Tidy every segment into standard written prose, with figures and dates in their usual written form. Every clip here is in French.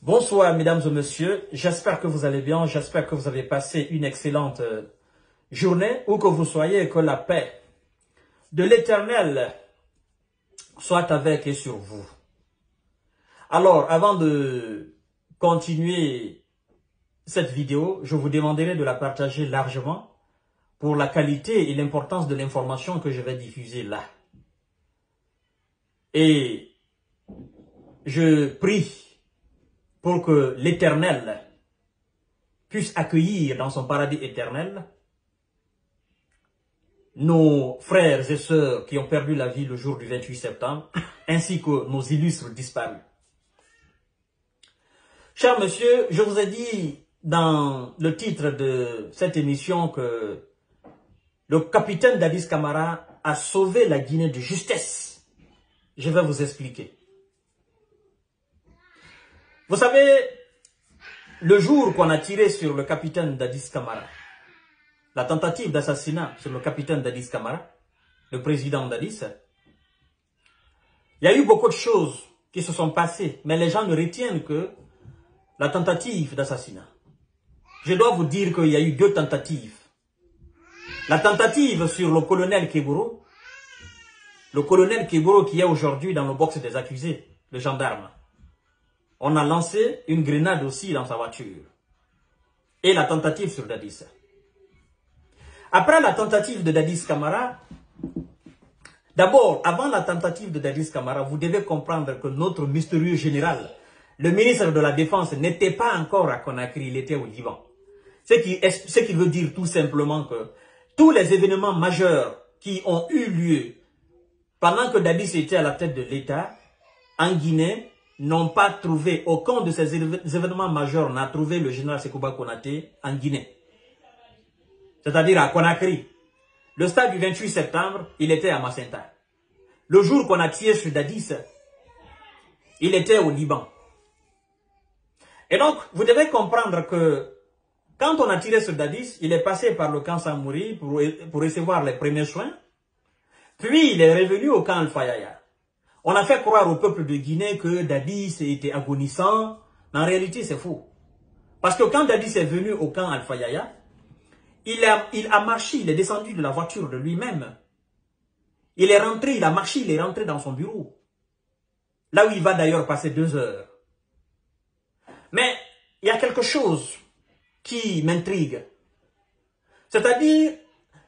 Bonsoir mesdames et messieurs, j'espère que vous allez bien, j'espère que vous avez passé une excellente journée, où que vous soyez, et que la paix de l'Éternel soit avec et sur vous. Alors, avant de continuer cette vidéo, je vous demanderai de la partager largement pour la qualité et l'importance de l'information que je vais diffuser là. Et je prie pour que l'Éternel puisse accueillir dans son paradis éternel nos frères et sœurs qui ont perdu la vie le jour du 28 septembre, ainsi que nos illustres disparus. Chers messieurs, je vous ai dit dans le titre de cette émission que le capitaine Dadis Camara a sauvé la Guinée de justesse. Je vais vous expliquer. Vous savez, le jour qu'on a tiré sur le capitaine Dadis Camara, la tentative d'assassinat sur le capitaine Dadis Camara, le président Dadis, il y a eu beaucoup de choses qui se sont passées, mais les gens ne retiennent que la tentative d'assassinat. Je dois vous dire qu'il y a eu deux tentatives. La tentative sur le colonel Keburo qui est aujourd'hui dans le box des accusés, le gendarme. On a lancé une grenade aussi dans sa voiture. Et la tentative sur Dadis. Après la tentative de Dadis Camara, d'abord, avant la tentative de Dadis Camara, vous devez comprendre que notre mystérieux général, le ministre de la Défense, n'était pas encore à Conakry, il était au Liban. Ce qui veut dire tout simplement que tous les événements majeurs qui ont eu lieu pendant que Dadis était à la tête de l'État, en Guinée, n'ont pas trouvé, aucun de ces événements majeurs n'a trouvé le général Sekouba Konaté en Guinée. C'est-à-dire à Conakry. Le stade du 28 septembre, il était à Macenta. Le jour qu'on a tiré sur Dadis, il était au Liban. Et donc, vous devez comprendre que quand on a tiré sur Dadis, il est passé par le camp Samouri pour recevoir les premiers soins. Puis, il est revenu au camp Al-Fayaya. On a fait croire au peuple de Guinée que Dadis était agonissant. Mais en réalité, c'est faux. Parce que quand Dadis est venu au camp Al-Fayaya, il a marché, il est descendu de la voiture de lui-même. Il est rentré, il a marché, il est rentré dans son bureau. Là où il va d'ailleurs passer 2 heures. Mais il y a quelque chose qui m'intrigue. C'est-à-dire,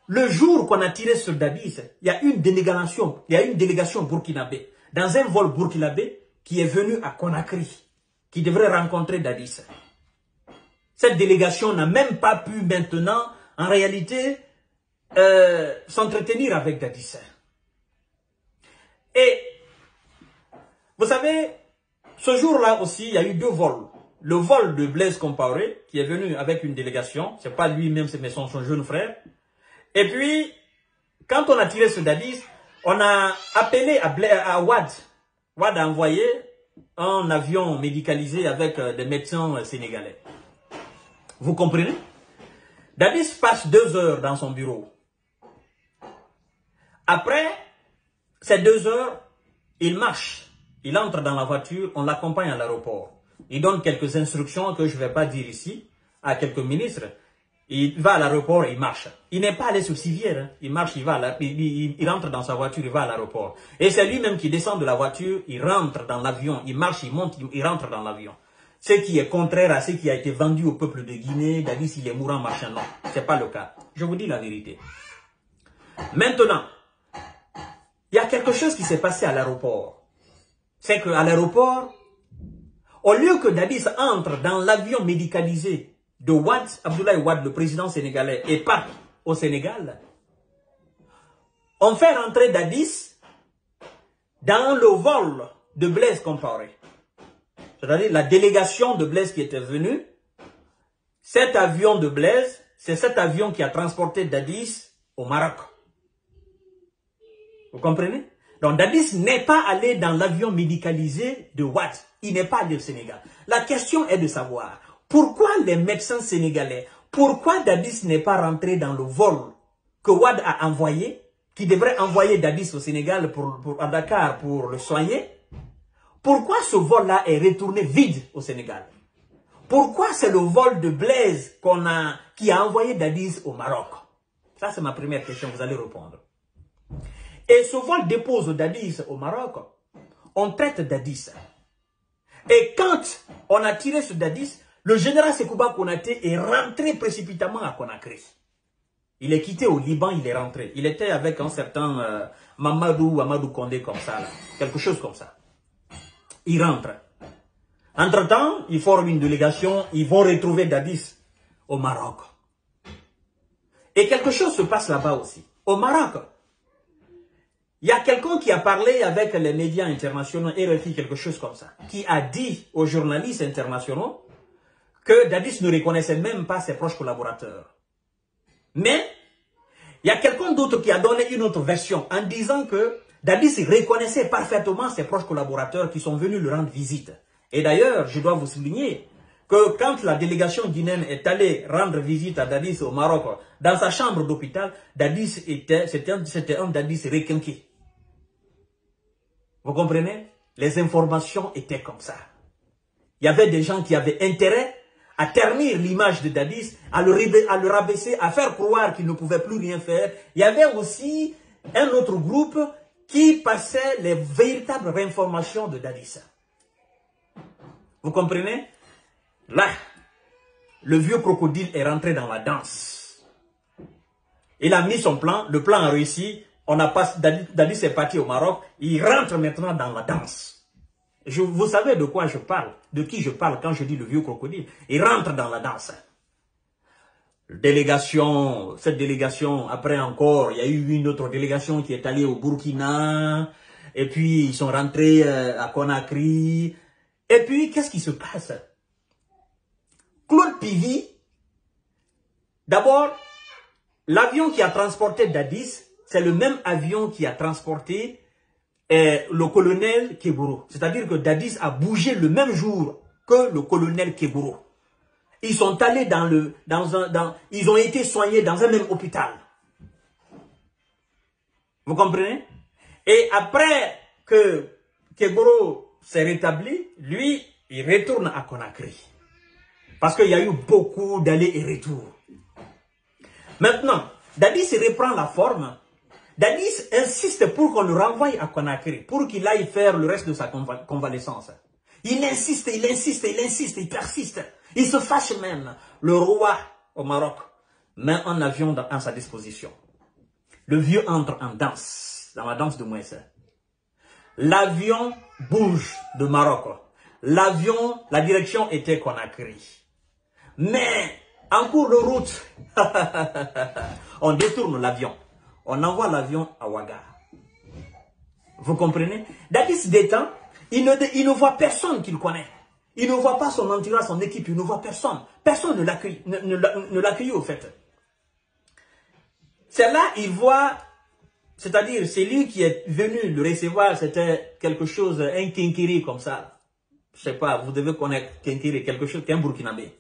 le jour qu'on a tiré sur Dadis, il y a une délégation burkinabé, dans un vol burkinabé, qui est venu à Conakry, qui devrait rencontrer Dadis. Cette délégation n'a même pas pu maintenant, en réalité, s'entretenir avec Dadis. Et, vous savez, ce jour-là aussi, il y a eu 2 vols. Le vol de Blaise Compaoré, qui est venu avec une délégation, c'est pas lui-même, c'est son jeune frère. Et puis, quand on a tiré sur Dadis, on a appelé à Wad. Wad a envoyé un avion médicalisé avec des médecins sénégalais. Vous comprenez? Dadis passe 2 heures dans son bureau. Après ces 2 heures, il marche. Il entre dans la voiture, on l'accompagne à l'aéroport. Il donne quelques instructions que je ne vais pas dire ici à quelques ministres. Il va à l'aéroport et il marche. Il n'est pas allé sur civière. Hein. Il marche, il rentre dans sa voiture, il va à l'aéroport. Et c'est lui-même qui descend de la voiture, il rentre dans l'avion, il marche, il monte, il rentre dans l'avion. Ce qui est contraire à ce qui a été vendu au peuple de Guinée, Dadis il est mourant, machin, non. Ce n'est pas le cas. Je vous dis la vérité. Maintenant, il y a quelque chose qui s'est passé à l'aéroport. C'est qu'à l'aéroport, au lieu que Dadis entre dans l'avion médicalisé de Wad, Abdoulaye Wad, le président sénégalais, et parte au Sénégal, on fait rentrer Dadis dans le vol de Blaise Compaoré. C'est-à-dire la délégation de Blaise qui était venue. Cet avion de Blaise, c'est cet avion qui a transporté Dadis au Maroc. Vous comprenez? Donc Dadis n'est pas allé dans l'avion médicalisé de Wad. Il n'est pas allé au Sénégal. La question est de savoir pourquoi les médecins sénégalais, pourquoi Dadis n'est pas rentré dans le vol que Wad a envoyé, qui devrait envoyer Dadis au Sénégal à Dakar pour le soigner. Pourquoi ce vol-là est retourné vide au Sénégal? Pourquoi c'est le vol de Blaise qui a envoyé Dadis au Maroc? Ça, c'est ma première question, vous allez répondre. Et ce vol dépose Dadis au Maroc. On traite Dadis. Et quand on a tiré sur Dadis, le général Sekouba Konaté est rentré précipitamment à Conakry. Il est quitté au Liban, il est rentré. Il était avec un certain Amadou Kondé comme ça, là. Quelque chose comme ça. Il rentre. Entre-temps, ils forment une délégation, ils vont retrouver Dadis au Maroc. Et quelque chose se passe là-bas aussi. Au Maroc, il y a quelqu'un qui a parlé avec les médias internationaux, RFI, quelque chose comme ça, qui a dit aux journalistes internationaux que Dadis ne reconnaissait même pas ses proches collaborateurs. Mais, il y a quelqu'un d'autre qui a donné une autre version en disant que Dadis reconnaissait parfaitement ses proches collaborateurs qui sont venus lui rendre visite. Et d'ailleurs, je dois vous souligner que quand la délégation guinéenne est allée rendre visite à Dadis au Maroc, dans sa chambre d'hôpital, Dadis c'était un Dadis requinqué. Vous comprenez? Les informations étaient comme ça. Il y avait des gens qui avaient intérêt à ternir l'image de Dadis, à le rabaisser, à faire croire qu'il ne pouvait plus rien faire. Il y avait aussi un autre groupe qui passait les véritables informations de Dadis. Vous comprenez? Là, le vieux crocodile est rentré dans la danse. Il a mis son plan, le plan a réussi. Dadis est parti au Maroc, il rentre maintenant dans la danse. Vous savez de quoi je parle, de qui je parle quand je dis le vieux crocodile. Il rentre dans la danse. Cette délégation, après encore, il y a eu une autre délégation qui est allée au Burkina, et puis ils sont rentrés à Conakry. Et puis, qu'est-ce qui se passe? Claude Pivy, d'abord, l'avion qui a transporté Dadis, c'est le même avion qui a transporté le colonel Keburo. C'est-à-dire que Dadis a bougé le même jour que le colonel Keburo. Ils sont allés ils ont été soignés dans un même hôpital. Vous comprenez? Et après que Keburo s'est rétabli, lui, il retourne à Conakry. Parce qu'il y a eu beaucoup d'allers et retours. Maintenant, Dadis reprend la forme. Dadis insiste pour qu'on le renvoie à Conakry, pour qu'il aille faire le reste de sa convalescence. Il insiste, il insiste, il insiste, il persiste. Il se fâche même. Le roi au Maroc met un avion à sa disposition. Le vieux entre en danse, dans la danse de Mouessa. L'avion bouge de Maroc. L'avion, la direction était Conakry. Mais, en cours de route, on détourne l'avion. On envoie l'avion à Ouaga. Vous comprenez? Dadis détend, il ne voit personne qu'il connaît. Il ne voit pas son entourage, son équipe, il ne voit personne. Personne ne l'accueille au fait. C'est là, il voit, c'est-à-dire, c'est lui qui est venu le recevoir, c'était quelque chose, un kinkiri comme ça. Je sais pas, vous devez connaître kinkiri, quelque chose qu'un Burkinabé.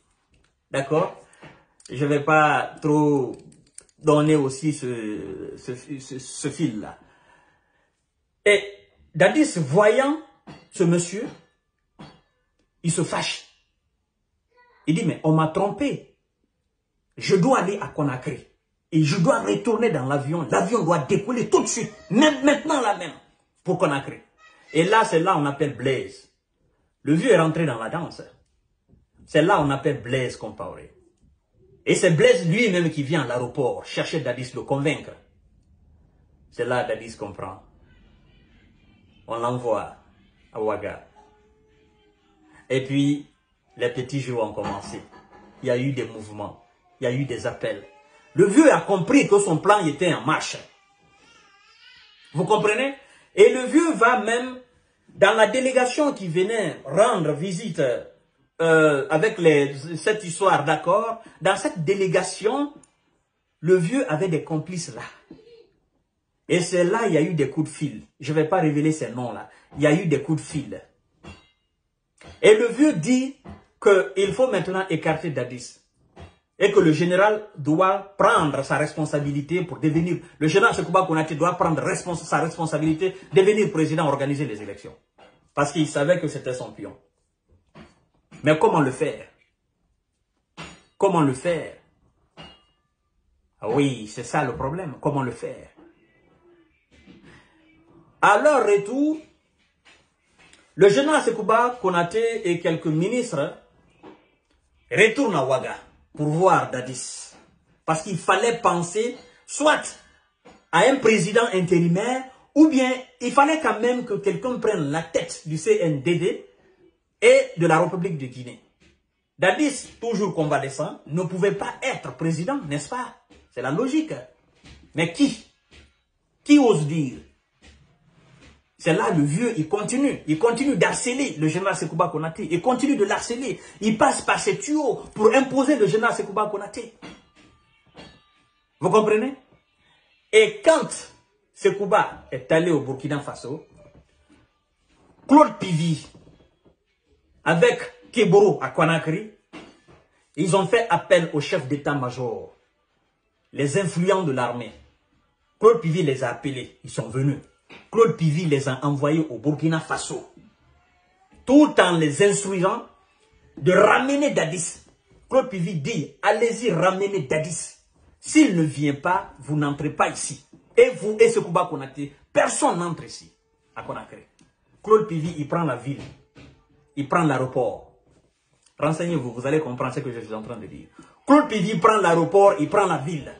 D'accord? Je vais pas trop donner aussi ce fil-là. Et Dadis, voyant ce monsieur, il se fâche. Il dit, mais on m'a trompé. Je dois aller à Conakry. Et je dois retourner dans l'avion. L'avion doit décoller tout de suite. Même maintenant, là même. Pour Conakry. Et là, c'est là on appelle Blaise. Le vieux est rentré dans la danse. C'est là on appelle Blaise Compaoré. Et c'est Blaise lui-même qui vient à l'aéroport chercher Dadis, le convaincre. C'est là Dadis comprend. On l'envoie à Ouaga. Et puis, les petits jours ont commencé. Il y a eu des mouvements. Il y a eu des appels. Le vieux a compris que son plan était en marche. Vous comprenez? Et le vieux va même, dans la délégation qui venait rendre visite avec cette histoire d'accord, dans cette délégation, le vieux avait des complices là. Et c'est là il y a eu des coups de fil. Je ne vais pas révéler ces noms-là. Il y a eu des coups de fil. Et le vieux dit qu'il faut maintenant écarter Dadis. Et que le général doit prendre sa responsabilité pour devenir... Le général Sekouba Konaté doit prendre sa responsabilité, devenir président, organiser les élections. Parce qu'il savait que c'était son pion. Mais comment le faire? Comment le faire? Ah oui, c'est ça le problème. Comment le faire? À leur retour, le général Sekouba Konaté et quelques ministres retournent à Ouaga pour voir Dadis. Parce qu'il fallait penser soit à un président intérimaire ou bien il fallait quand même que quelqu'un prenne la tête du CNDD et de la République de Guinée. Dadis, toujours convalescent, ne pouvait pas être président, n'est-ce pas? C'est la logique. Mais qui? Qui ose dire? C'est là le vieux, il continue d'harceler le général Sekouba Konaté, il continue de l'harceler, il passe par ses tuyaux pour imposer le général Sekouba Konaté. Vous comprenez? Et quand Sekouba est allé au Burkina Faso, Claude Pivi, avec Keboro à Conakry, ils ont fait appel au chef d'état-major, les influents de l'armée. Claude Pivi les a appelés, ils sont venus. Claude Pivi les a envoyés au Burkina Faso, tout en les instruisant de ramener Dadis. Claude Pivi dit, allez-y ramener Dadis. S'il ne vient pas, vous n'entrez pas ici. Et vous et Sekouba Konaté, personne n'entre ici, à Conakry. Claude Pivi, il prend la ville, il prend l'aéroport. Renseignez-vous, vous allez comprendre ce que je suis en train de dire. Claude Pivi prend l'aéroport, il prend la ville.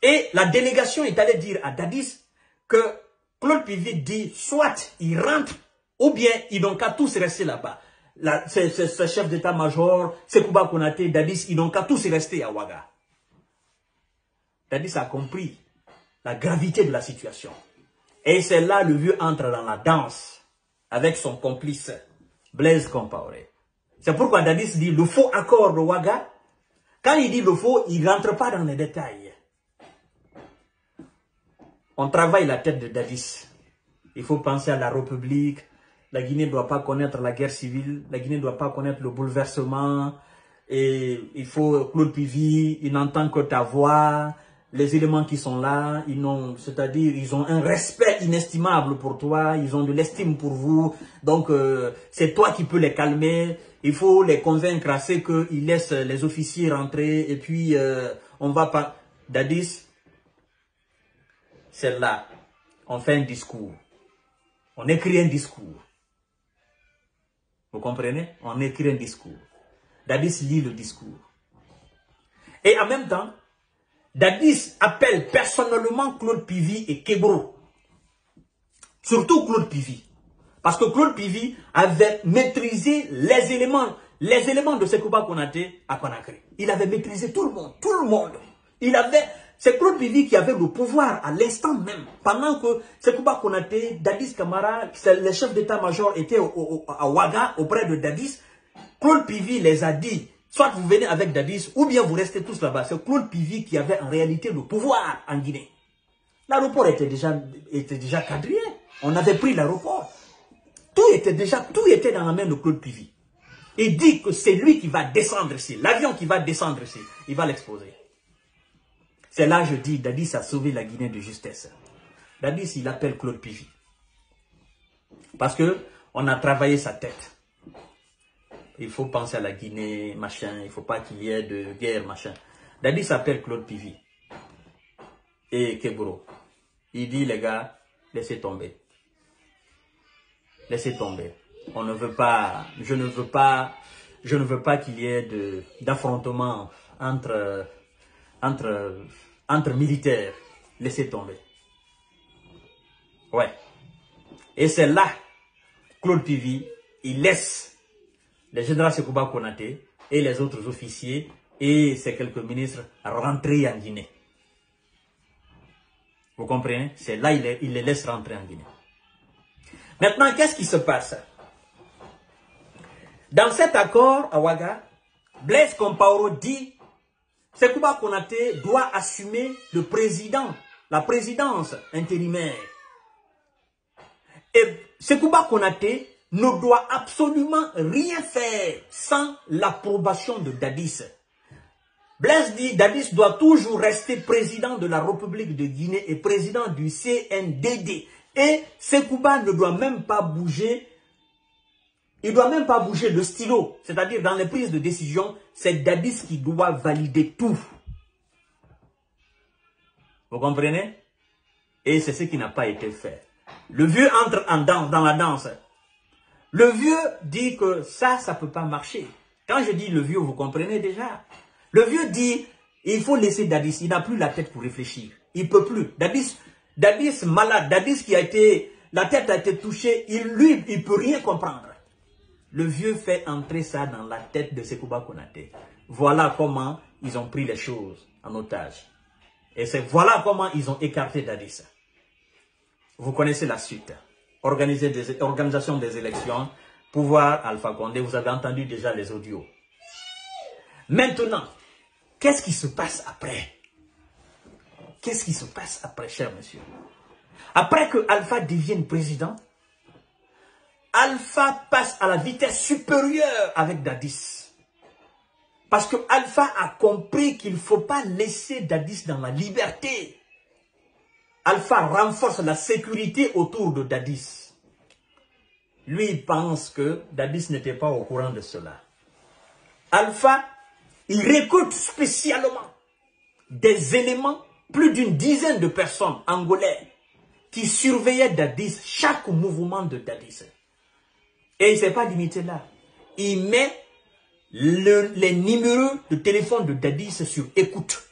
Et la délégation est allée dire à Dadis que Claude Pivi dit soit il rentre ou bien ils n'ont qu'à tous rester là-bas. Ce chef d'état-major, Sekouba Konaté, Dadis, ils n'ont qu'à tous rester à Ouaga. Dadis a compris la gravité de la situation. Et c'est là le vieux entre dans la danse avec son complice Blaise Compaoré. C'est pourquoi Dadis dit le faux accord de Ouaga. Quand il dit le faux, il ne rentre pas dans les détails. On travaille la tête de Dadis. Il faut penser à la République. La Guinée ne doit pas connaître la guerre civile. La Guinée ne doit pas connaître le bouleversement. Et il faut Claude Pivi, il n'entend que ta voix. Les éléments qui sont là, c'est-à-dire ils ont un respect inestimable pour toi. Ils ont de l'estime pour vous. Donc c'est toi qui peux les calmer. Il faut les convaincre assez qu'ils laissent les officiers rentrer. Et puis on va pas... Dadis, c'est là, on fait un discours. On écrit un discours. Vous comprenez? On écrit un discours. Dadis lit le discours. Et en même temps, Dadis appelle personnellement Claude Pivi et Keboro. Surtout Claude Pivi. Parce que Claude Pivi avait maîtrisé les éléments de Sekouba Konaté à Conakry. Il avait maîtrisé tout le monde. C'est Claude Pivi qui avait le pouvoir à l'instant même. Pendant que Sekouba Konaté, Dadis Camara, les chefs d'état-major étaient à Ouaga, auprès de Dadis, Claude Pivi les a dit, soit vous venez avec Dadis, ou bien vous restez tous là-bas. C'est Claude Pivi qui avait en réalité le pouvoir en Guinée. L'aéroport était déjà quadrillé. On avait pris l'aéroport. Tout était dans la main de Claude Pivi. Il dit que c'est lui qui va descendre ici. L'avion qui va descendre ici, il va l'exposer. C'est là je dis, Dadis a sauvé la Guinée de justesse. Dadis, il appelle Claude Pivi. Parce que on a travaillé sa tête. Il faut penser à la Guinée, machin. Il ne faut pas qu'il y ait de guerre, machin. Dadis appelle Claude Pivi. Et Keboro. Il dit, les gars, laissez tomber. Laissez tomber. On ne veut pas, je ne veux pas qu'il y ait d'affrontement entre militaires. Laissez tomber. Ouais. Et c'est là, Claude Pivi, il laisse le général Sekouba Konaté et les autres officiers et ces quelques ministres rentrer en Guinée. Vous comprenez? C'est là, il les laisse rentrer en Guinée. Maintenant, qu'est-ce qui se passe? Dans cet accord à Ouaga, Blaise Compaoré dit Sekouba Konaté doit assumer la présidence intérimaire. Et Sekouba Konaté ne doit absolument rien faire sans l'approbation de Dadis. Blaise dit Dadis doit toujours rester président de la République de Guinée et président du CNDD. Et Sekouba ne doit même pas bouger. Il ne doit même pas bouger le stylo. C'est-à-dire, dans les prises de décision, c'est Dadis qui doit valider tout. Vous comprenez? Et c'est ce qui n'a pas été fait. Le vieux entre dans la danse. Le vieux dit que ça ne peut pas marcher. Quand je dis le vieux, vous comprenez déjà. Le vieux dit, il faut laisser Dadis. Il n'a plus la tête pour réfléchir. Il ne peut plus. Dadis malade. Dadis qui a été, la tête a été touchée. Il ne peut rien comprendre. Le vieux fait entrer ça dans la tête de Sekouba Konaté. Voilà comment ils ont pris les choses en otage. Et voilà comment ils ont écarté Dadis. Vous connaissez la suite. Organisation des élections, pouvoir Alpha Condé, vous avez entendu déjà les audios. Maintenant, qu'est-ce qui se passe après? Qu'est-ce qui se passe après, cher monsieur? Après que Alpha devienne président, Alpha passe à la vitesse supérieure avec Dadis. Parce que Alpha a compris qu'il ne faut pas laisser Dadis dans la liberté. Alpha renforce la sécurité autour de Dadis. Lui, il pense que Dadis n'était pas au courant de cela. Alpha, il recrute spécialement des éléments, plus d'une dizaine de personnes angolais qui surveillaient Dadis, chaque mouvement de Dadis. Et il ne s'est pas limité là. Il met les numéros de téléphone de Dadis sur écoute.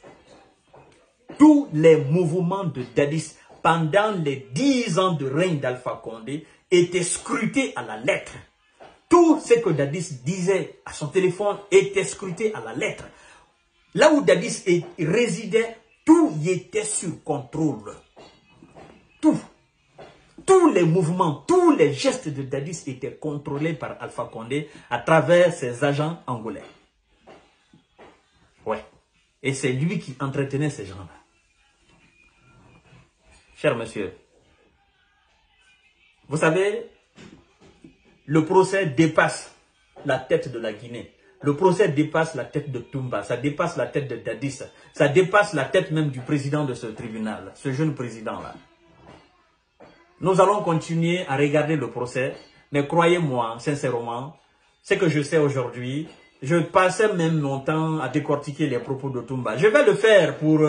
Tous les mouvements de Dadis pendant les 10 ans de règne d'Alpha Condé étaient scrutés à la lettre. Tout ce que Dadis disait à son téléphone était scruté à la lettre. Là où Dadis résidait, tout y était sur contrôle. Tout. Tous les mouvements, tous les gestes de Dadis étaient contrôlés par Alpha Condé à travers ses agents angolais. Ouais. Et c'est lui qui entretenait ces gens-là. Cher monsieur, vous savez, le procès dépasse la tête de la Guinée. Le procès dépasse la tête de Toumba, ça dépasse la tête de Dadis, ça dépasse la tête même du président de ce tribunal, ce jeune président-là. Nous allons continuer à regarder le procès, mais croyez-moi, sincèrement, ce que je sais aujourd'hui, je passais même mon temps à décortiquer les propos de Toumba. Je vais le faire pour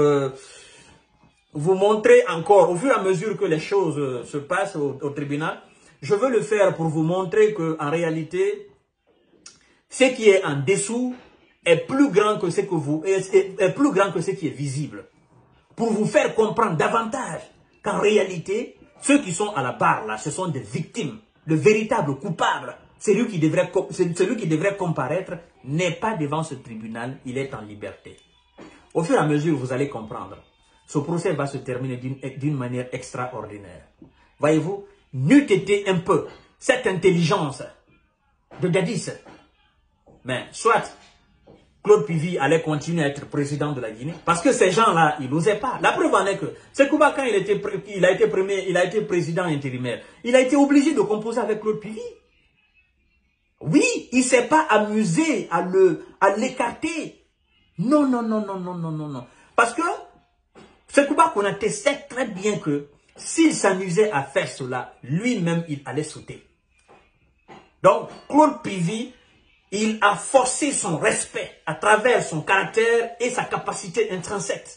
vous montrer encore, au fur et à mesure que les choses se passent au tribunal, je veux le faire pour vous montrer qu'en réalité, ce qui est en dessous est plus grand que ce qui est visible. Pour vous faire comprendre davantage qu'en réalité, ceux qui sont à la barre là, ce sont des victimes. Le véritable coupable, celui qui devrait comparaître, n'est pas devant ce tribunal, il est en liberté. Au fur et à mesure, vous allez comprendre. Ce procès va se terminer d'une manière extraordinaire. Voyez-vous, n'eût été un peu cette intelligence de Dadis, mais soit Claude Pivi allait continuer à être président de la Guinée, parce que ces gens-là, ils n'osaient pas. La preuve en est que Sekouba, quand il a été président intérimaire, il a été obligé de composer avec Claude Pivi. Oui, il ne s'est pas amusé à l'écarter. Non, non, non, non, non, non, non, non. Parce que Sekouba Konaté sait très bien que s'il s'amusait à faire cela, lui-même, il allait sauter. Donc, Claude Pivi, il a forcé son respect à travers son caractère et sa capacité intrinsèque.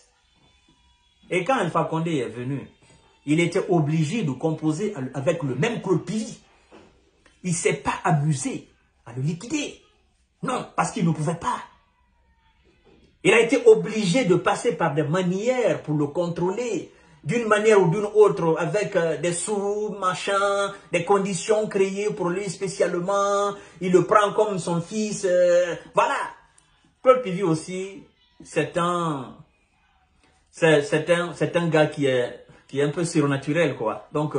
Et quand Alpha Condé est venu, il était obligé de composer avec le même Claude Pivi. Il ne s'est pas amusé à le liquider. Non, parce qu'il ne pouvait pas. Il a été obligé de passer par des manières pour le contrôler, d'une manière ou d'une autre, avec des sous, machin, des conditions créées pour lui spécialement. Il le prend comme son fils. Voilà. Claude Pivi aussi, c'est un gars qui est un peu surnaturel, quoi. Donc,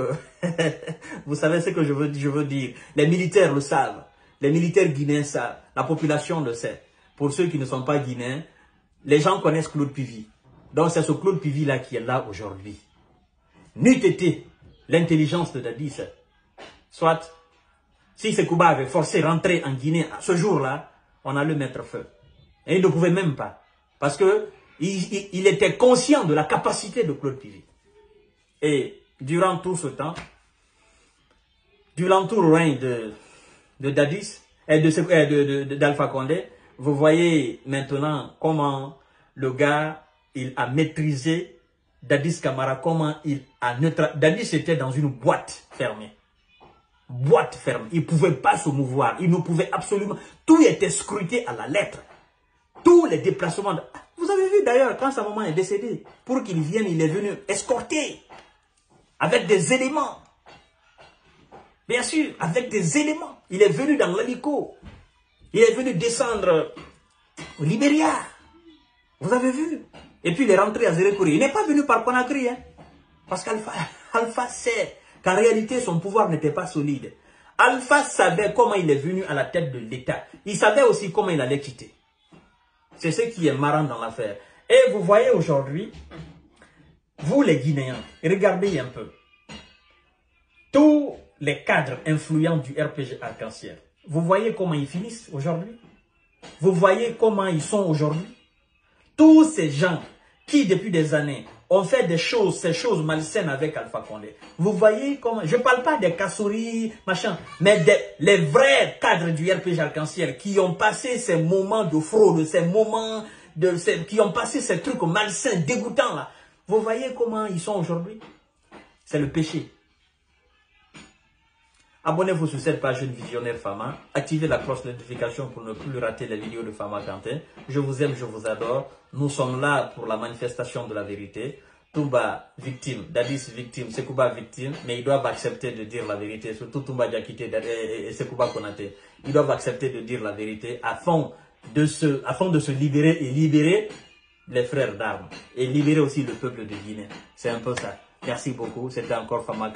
vous savez ce que je veux dire. Les militaires le savent. Les militaires guinéens savent. La population le sait. Pour ceux qui ne sont pas guinéens, les gens connaissent Claude Pivi. Donc, c'est ce Claude Pivi-là qui est là aujourd'hui. N'eût été l'intelligence de Dadis, soit, si Sekouba avait forcé rentrer en Guinée à ce jour-là, on allait mettre feu. Et il ne pouvait même pas. Parce que il était conscient de la capacité de Claude Pivi. Et durant tout ce temps, du l'entour règne de Dadis et d'Alpha Condé, vous voyez maintenant comment le gars, il a maîtrisé Dadis Camara, comment il a neutralisé. Dadis était dans une boîte fermée. Boîte fermée. Il ne pouvait pas se mouvoir. Il ne pouvait absolument... Tout était scruté à la lettre. Tous les déplacements... Vous avez vu d'ailleurs, quand sa maman est décédée, pour qu'il vienne, il est venu escorter avec des éléments. Bien sûr, avec des éléments. Il est venu dans l'hélico. Il est venu descendre au Libéria. Vous avez vu? Et puis il est rentré à Zérékouri. Il n'est pas venu par Conakry. Hein? Parce qu'Alpha sait qu'en réalité, son pouvoir n'était pas solide. Alpha savait comment il est venu à la tête de l'État. Il savait aussi comment il allait quitter. C'est ce qui est marrant dans l'affaire. Et vous voyez aujourd'hui, vous les Guinéens, regardez un peu. Tous les cadres influents du RPG Arc-en-Ciel, vous voyez comment ils finissent aujourd'hui? Vous voyez comment ils sont aujourd'hui? Tous ces gens qui, depuis des années, ont fait ces choses malsaines avec Alpha Condé. Vous voyez comment... Je ne parle pas des Kassouri, machin, mais les vrais cadres du RPG Arc-en-Ciel qui ont passé ces moments de fraude, qui ont passé ces trucs malsains, dégoûtants là. Vous voyez comment ils sont aujourd'hui? C'est le péché. Abonnez-vous sur cette page Jeune Visionnaire Fama. Activez la cloche de notification pour ne plus rater les vidéos de Fama Kanté. Je vous aime, je vous adore. Nous sommes là pour la manifestation de la vérité. Toumba victime, Dadis victime, Sekouba victime, mais ils doivent accepter de dire la vérité. Surtout Toumba Diakité et Sekouba Konaté. Ils doivent accepter de dire la vérité afin de se libérer et libérer les frères d'armes. Et libérer aussi le peuple de Guinée. C'est un peu ça. Merci beaucoup. C'était encore Fama Kanté.